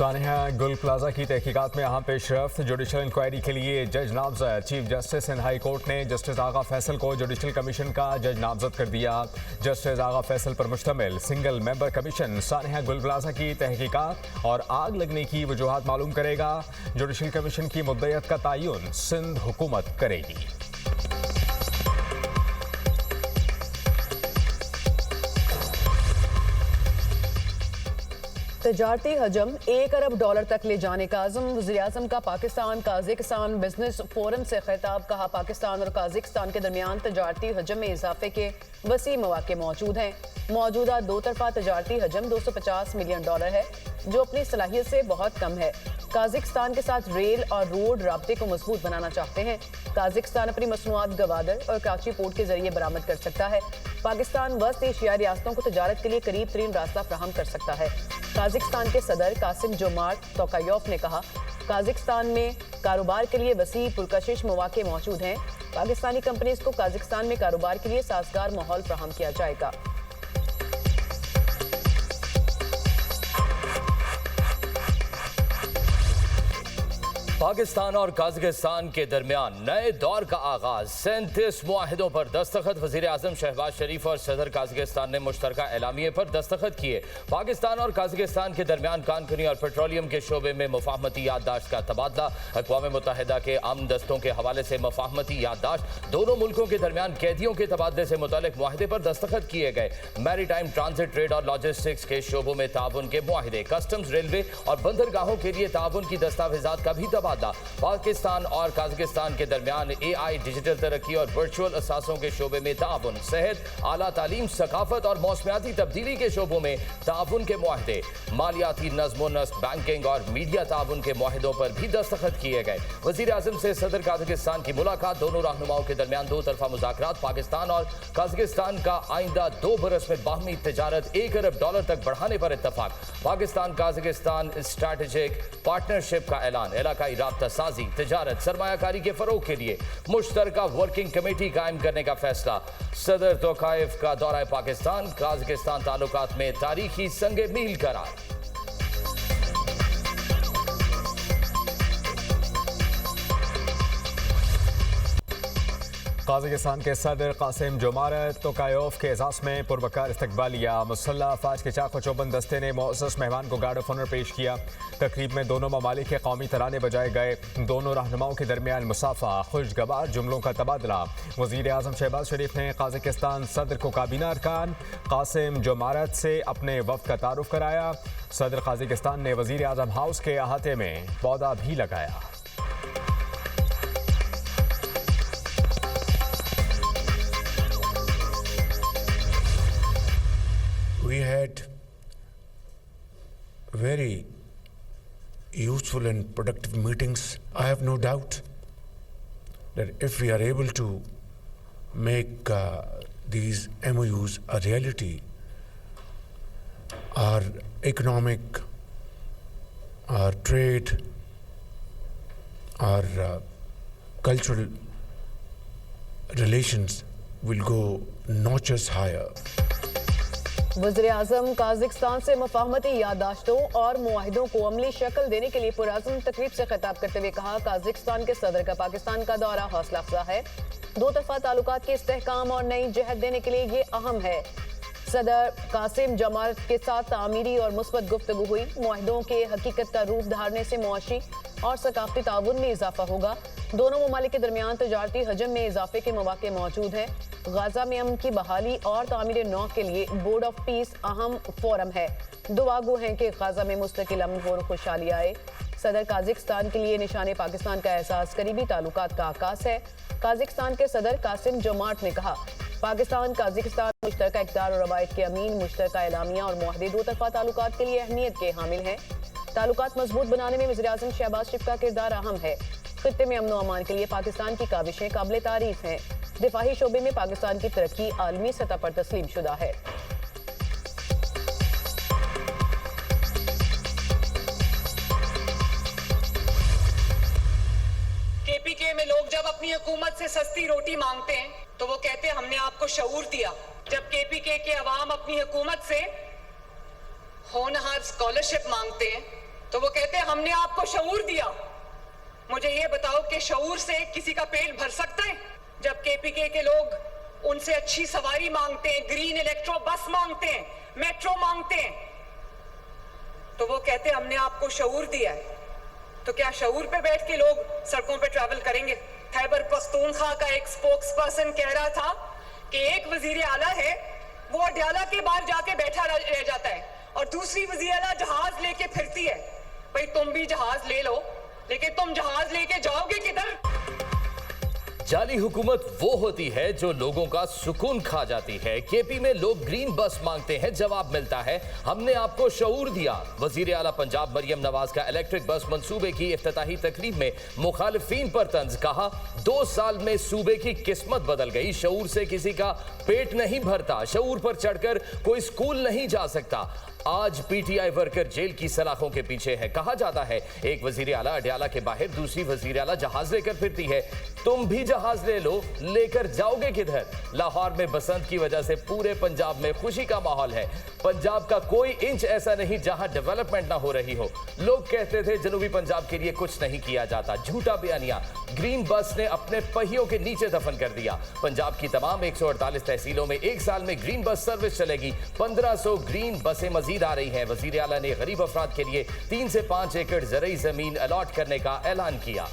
सानिया गुल प्लाजा की तहकीकात में अहम पेशरफ्त। जुडिशल इंक्वायरी के लिए जज नामजद। Chief justice and high court ने जस्टिस आगा फैसल को जुडिशल कमीशन का जज नामजद कर दिया। जस्टिस आगा फैसल पर मुश्तमिल सिंगल मेंबर कमीशन सानिया गुल प्लाजा की तहकीकात और आग लगने की वजूहात मालूम करेगा। जुडिशल कमीशन की मुद्दत का तयन सिंध हुकूमत करेगी। तजारती हजम $1 अरब तक ले जाने का आज़म। वज़ीर-ए-आज़म का पाकिस्तान काज़िकिस्तान बिजनेस फोरम से खिताब। कहा, पाकिस्तान और काज़िकिस्तान के दरमियान तजारती हजम में इजाफे के वसी मौके मौजूद हैं। मौजूदा दो तरफा तजारती हजम $250 मिलियन है, जो अपनी सलाहियत से बहुत कम है। काज़िकिस्तान के साथ रेल और रोड राब्ते को मजबूत बनाना चाहते हैं। काज़िकिस्तान अपनी मसनूआत गवादर और कराची पोर्ट के जरिए बरामद कर सकता है। पाकिस्तान वस्त एशियाई रियासतों को तजारत के लिए करीब तरीन रास्ता फराहम कर सकता है। काज़िकिस्तान के सदर कासिम जोमार्ट तोकायोव ने कहा, काज़िकिस्तान में कारोबार के लिए वसी पुरकशिश मौके मौजूद हैं। पाकिस्तानी कंपनीज को काज़िकिस्तान में कारोबार के लिए साजगार माहौल फराहम किया जाएगा। पाकिस्तान और काज़िकिस्तान के दरमियान नए दौर का आगाज। 37 मुआहिदों पर दस्तखत। वज़ीर-ए-आज़म शहबाज शरीफ और सदर काज़िकिस्तान ने मुश्तरका एलामिये पर दस्तखत किए। पाकिस्तान और काज़िकिस्तान के दरमियान कानकुनी और पेट्रोलियम के शोबे में मुफाहमती याददाश्त का तबादला। अक़वाम मुत्तहिदा के अमन दस्तों के हवाले से मुफाहमती याददाश्त। दोनों मुल्कों के दरमियान कैदियों के तबादले से मुतालिक मुआहिदे पर दस्तखत किए गए। मैरीटाइम, ट्रांजिट, ट्रेड और लॉजिस्टिक्स के शोबों में ताउन के मुआहिदे। कस्टम्स, रेलवे और बंदरगाहों के लिए ताउन की दस्तावेजात का भी तबादला। पाकिस्तान और काज़िकिस्तान के दरमियान AI, डिजिटल तरक्की और वर्चुअल असासों के शोबे में ताउन। सेहत, आला तालीम, सकाफत और मौसमियाती तब्दीली के शोबों में ताउन के मुआहिदे। मालियाती नज़्म व नस्क, बैंकिंग और मीडिया ताउन के मुआहिदों पर भी दस्तखत किए गए। वज़ीर-ए-आज़म से सदर काज़िकिस्तान की मुलाकात। दोनों रहनुमाओं के दरमियान दो तरफा मुज़ाकरात। पाकिस्तान और काज़िकिस्तान का आइंदा 2 बरस में बाहमी तिजारत $1 अरब तक बढ़ाने पर इत्तफाक। पाकिस्तान काज़िकिस्तान स्ट्रैटेजिक पार्टनरशिप का ऐलान। इलाकाई राब्ता साजी, तिजारत, सरमायाकारी के फरोग के लिए मुश्तरका वर्किंग कमेटी कायम करने का फैसला। सदर तोकायफ का दौरा पाकिस्तान काज़िकिस्तान ताल्लुकात में तारीखी संगे मील करार। काज़िकिस्तान के सदर कासिम जोमार्ट तोकायोव के एजाज़ में पुरवकार इस्तकबालिया। मुसल्लह अफवाज के चाक व चौबंद दस्ते ने मुअज़्ज़ज़ मेहमान को गार्ड ऑफ ऑनर पेश किया। तकरीब में दोनों ममालिक के कौमी तराने बजाए गए। दोनों रहनुमाओं के दरमियान मुसाफा, खुशगवार जुमलों का तबादला। वज़ीर-ए-आज़म शहबाज शरीफ ने काज़िकिस्तान सदर को काबीना अरकान कासिम जोमार्ट से अपने वफ़द का तारुफ कराया। सदर काज़िकिस्तान ने वज़ीर-ए-आज़म हाउस के अहाते में पौधा भी लगाया। We had very useful and productive meetings. I have no doubt that if we are able to make these MOUs a reality, our economic, our trade, our cultural relations will go notches higher. वज़ीर-ए-आज़म काज़िकिस्तान से मुफाहमती याददाश्तों और मुआहिदों को अमली शक्ल देने के लिए पुरअज़्म तकरीब से खिताब करते हुए कहा, काज़िकिस्तान के सदर का पाकिस्तान का दौरा हौसला अफ़ज़ा है। दो तरफा ताल्लुकात के इस्तेहकाम और नई जहत देने के लिए ये अहम है। सदर कासिम जोमार्ट के साथ तामीरी और मुस्बत गुफ्तगू हुई। मुआहिदों के हकीकत का रूप धारने से मुआशी और सकाफती ताउन में इजाफा होगा। दोनों ममालिक के दरमियान तजारती हजम में इजाफे के मौके मौजूद हैं। गाजा में अमन की बहाली और तामीर नौ के लिए बोर्ड ऑफ पीस अहम फोरम है। दुआगो हैं कि गाजा में मुस्तकिल अमन और खुशहाली आए। सदर काज़िकिस्तान के लिए निशाने पाकिस्तान का एहसास करीबी ताल्लुकात का आकाश है। काज़िकिस्तान के सदर कासिम जोमार्ट ने कहा, पाकिस्तान काज़िकिस्तान मुश्तरका इक़दार और रवायत के अमीन। मुश्तरका एलामिया और मुआहदे दो तरफा ताल्लुकात के लिए अहमियत के हामिल हैं। ताल्लुकात मजबूत बनाने में वज़ीर-ए-आज़म शहबाज शरीफ का किरदार अहम है। खित्ते में अमन व अमान के लिए पाकिस्तान की काविशें काबिल तारीफ हैं। दिफाही शोबे में पाकिस्तान की तरक्की आलमी सतह पर तस्लीम शुदा है। KPK में लोग जब अपनी हुकूमत से सस्ती रोटी मांगते हैं तो वो कहते हैं हमने आपको शऊर दिया। जब KPK के अवाम अपनी हुकूमत से होनहार स्कॉलरशिप मांगते हैं तो वो कहते हैं हमने आपको शऊर दिया। मुझे ये बताओ कि शऊर से किसी का पेट भर सकता है? जब केपीके के लोग उनसे अच्छी सवारी मांगते हैं, ग्रीन इलेक्ट्रो बस मांगते हैं, मेट्रो मांगते हैं, तो वो कहते हैं हमने आपको शऊर दिया है। तो क्या शऊर पे बैठ के लोग सड़कों पे ट्रैवल करेंगे? खैबर पख्तूनख्वा का एक स्पोक्स पर्सन कह रहा था कि एक वजीर आला है वो अड्याला के बाहर जाके बैठा रह जाता है और दूसरी वजीर आला जहाज लेके फिरती है। भाई तुम भी जहाज ले लो, लेकिन तुम जहाज लेके जाओगे किधर? जाली हुकूमत वो होती है जो लोगों का सुकून खा जाती है। केपी में लोग ग्रीन बस मांगते हैं, जवाब मिलता है हमने आपको शऊर दिया। वजीर आला पंजाब मरियम नवाज का इलेक्ट्रिक बस मंसूबे की इफ्तिताही तकरीब में मुखालिफिन पर तंज, कहा 2 साल में सूबे की किस्मत बदल गई। शऊर से किसी का पेट नहीं भरता, शऊर पर चढ़कर कोई स्कूल नहीं जा सकता। आज पीटीआई वर्कर जेल की सलाखों के पीछे है। कहा जाता है एक वजीर आला अड्याला के बाहर, दूसरी वजीर आला जहाज लेकर फिरती है। तुम भी जहाज ले लो, लेकर जाओगे किधर? लाहौर में बसंत की वजह से पूरे पंजाब में खुशी का माहौल है। पंजाब का कोई इंच ऐसा नहीं जहां डेवलपमेंट ना हो रही हो। लोग कहते थे जनूबी पंजाब के लिए कुछ नहीं किया जाता, झूठा बयानिया। ग्रीन बस ने अपने पहियों के नीचे दफन कर दिया। पंजाब की तमाम 148 तहसीलों में 1 साल में ग्रीन बस सर्विस चलेगी। 1500 ग्रीन बसें मजीद आ रही हैं। वजीर आला ने गरीब अफराद के लिए 3 से 5 एकड़ ज़रई जमीन अलॉट करने का ऐलान किया।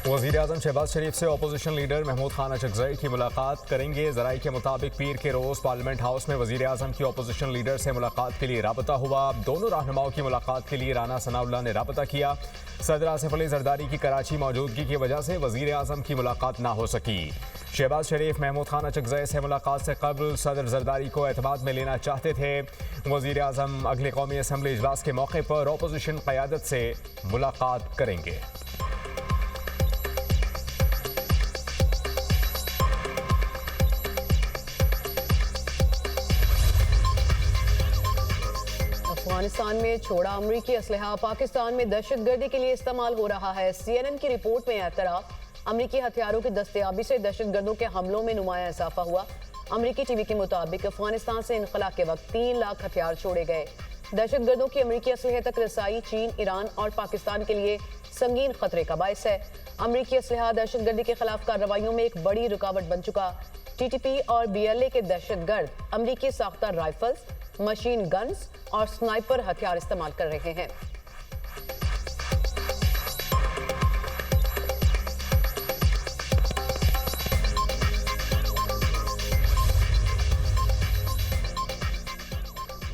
वज़ीर आज़म शहबाज शरीफ से अपोजिशन लीडर महमूद खान अचकज़ई की मुलाकात करेंगे। ज़राई के मुताबिक पीर के रोज़ पार्लियामेंट हाउस में वज़ीर आज़म की अपोजिशन लीडर से मुलाकात के लिए राबता हुआ। दोनों रहनुमाओं की मुलाकात के लिए राना सनाउल्लाह ने राबता किया। सदर आसिफ अली जरदारी की कराची मौजूदगी की वजह से वज़ीर आज़म की मुलाकात ना हो सकी। शहबाज शरीफ महमूद खान अचकज़ई से मुलाकात से कबल सदर जरदारी को एतमाद में लेना चाहते थे। वज़ीर आज़म अगले कौमी असम्बली इजलास के मौके पर अपोजिशन क़यादत से मुलाकात करेंगे। अफगानिस्तान में छोड़ा अमरीकी असलहा पाकिस्तान में दहशतगर्दी के लिए इस्तेमाल हो रहा है। CNN की रिपोर्ट में एतराफ़, अमरीकी हथियारों की दस्तयाबी से दहशतगर्दों के हमलों में नुमाया इजाफा हुआ। अमरीकी टीवी के मुताबिक अफगानिस्तान से इनखला के वक्त 3 लाख हथियार छोड़े गए। दहशतगर्दों की अमरीकी असलहे तक रसाई चीन, ईरान और पाकिस्तान के लिए संगीन खतरे का बायस है। अमरीकी असलहा दहशतगर्दी के खिलाफ कार्रवाइयों में एक बड़ी रुकावट बन चुका। TTP और BLA के दहशतगर्द अमरीकी साख्ता राइफल्स, मशीन गन्स और स्नाइपर हथियार इस्तेमाल कर रहे हैं।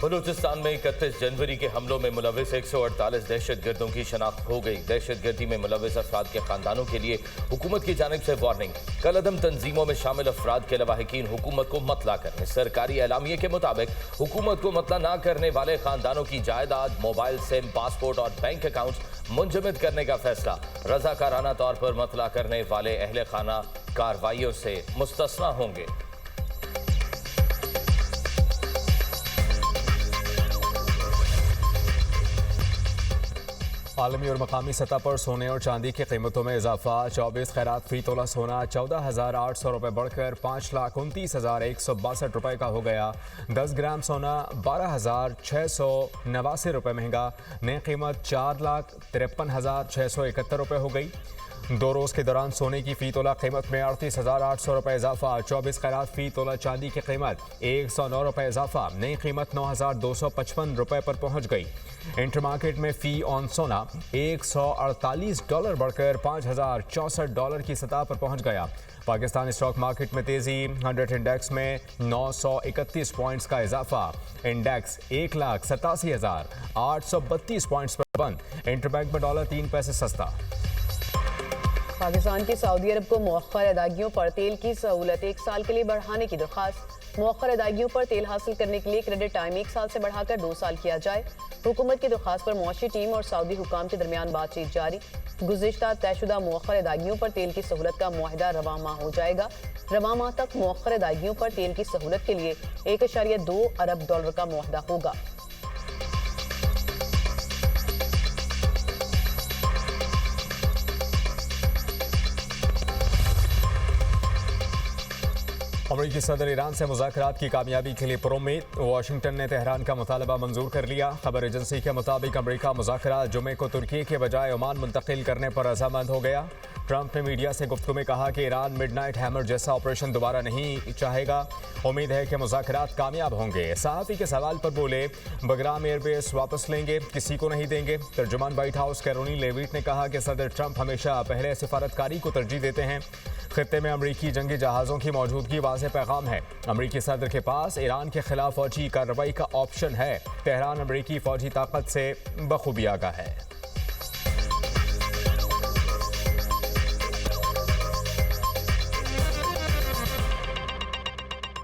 बलूचिस्तान में 31 जनवरी के हमलों में मुलविस 148 दहशतगर्दों की शनाख्त हो गई। दहशतगर्दी में मुलविस अफराद के खानदानों के लिए हुकूमत की जानिब से वार्निंग। कलअदम तंजीमों में शामिल अफराद के लवाहिकीन हुकूमत को मतला करने। सरकारी एलामिये के मुताबिक हुकूमत को मतला ना करने वाले खानदानों की जायदाद, मोबाइल सिम, पासपोर्ट और बैंक अकाउंट मुंजमद करने का फैसला। रजाकाराना तौर पर मतला करने वाले अहले खाना कार्रवाइयों से मुस्तस्ना होंगे। आलमी और मकामी सतह पर सोने और चांदी की कीमतों में इजाफा। 24 खैरात फी तोला सोना 14,800 रुपये बढ़कर 5,29,162 रुपये का हो गया। 10 ग्राम सोना 12,689 रुपये महंगा। नई कीमत 4,53,671 रुपये हो गई। 2 रोज़ के दौरान सोने की फ़ी तोला कीमत में 38,800 रुपये इजाफा। 24 खैरात फ़ी तोला चांदी की कीमत 109 रुपये इजाफा। नई कीमत 9,255 रुपये पर पहुंच गई। इंटर मार्केट में फ़ी ऑन सोना $148 बढ़कर $5,064 की सतह पर पहुंच गया। पाकिस्तान स्टॉक मार्केट में तेज़ी। 100 इंडेक्स में 931 पॉइंट्स का इजाफा। इंडेक्स 1,87,832 पॉइंट्स पर बंद। इंटरबैंक में डॉलर 3 पैसे सस्ता। पाकिस्तान की सऊदी अरब को मौखर अदायगियों पर तेल की सहूलत 1 साल के लिए बढ़ाने की दरख्वास्त। मौखर अदायगियों पर तेल हासिल करने के लिए क्रेडिट टाइम 1 साल से बढ़ाकर 2 साल किया जाए। हुकूमत की दरख्वास्त पर मुआशी टीम और सऊदी हुकाम के दरमियान बातचीत जारी। गुज़िश्ता तयशुदा मौखर अदायगियों पर तेल की सहूलत का मुआहिदा रवां माह हो जाएगा। रवां माह तक मौखर अदायगियों पर तेल की सहूलत के लिए $1.2 अरब का मुआहिदा होगा। अमरीकी सदर ईरान से मुज़ाकरात की कामयाबी के लिए पुरुम्मीद। वाशिंगटन ने तेहरान का मुतालबा मंजूर कर लिया। खबर एजेंसी के मुताबिक अमरीका मुज़ाकरात जुमे को तुर्की के बजाय ओमान मुंतकिल करने पर रजामंद हो गया। ट्रंप ने मीडिया से गुफ्तगू में कहा कि ईरान मिडनाइट हैमर जैसा ऑपरेशन दोबारा नहीं चाहेगा। उम्मीद है कि मुज़ाकरात कामयाब होंगे। सहाफ़ी के सवाल पर बोले, बगराम एयरबेस वापस लेंगे, किसी को नहीं देंगे। तर्जुमान व्हाइट हाउस कैरोलिन लेविट ने कहा कि सदर ट्रंप हमेशा पहले सिफारतकारी को तरजीह देते हैं। खित्ते में अमरीकी जंगी जहाज़ों की मौजूदगी वाज़ेह पैगाम है। अमरीकी सदर के पास ईरान के खिलाफ फौजी कार्रवाई का ऑप्शन है। तेहरान अमरीकी फौजी ताकत से बखूबी आगाह है।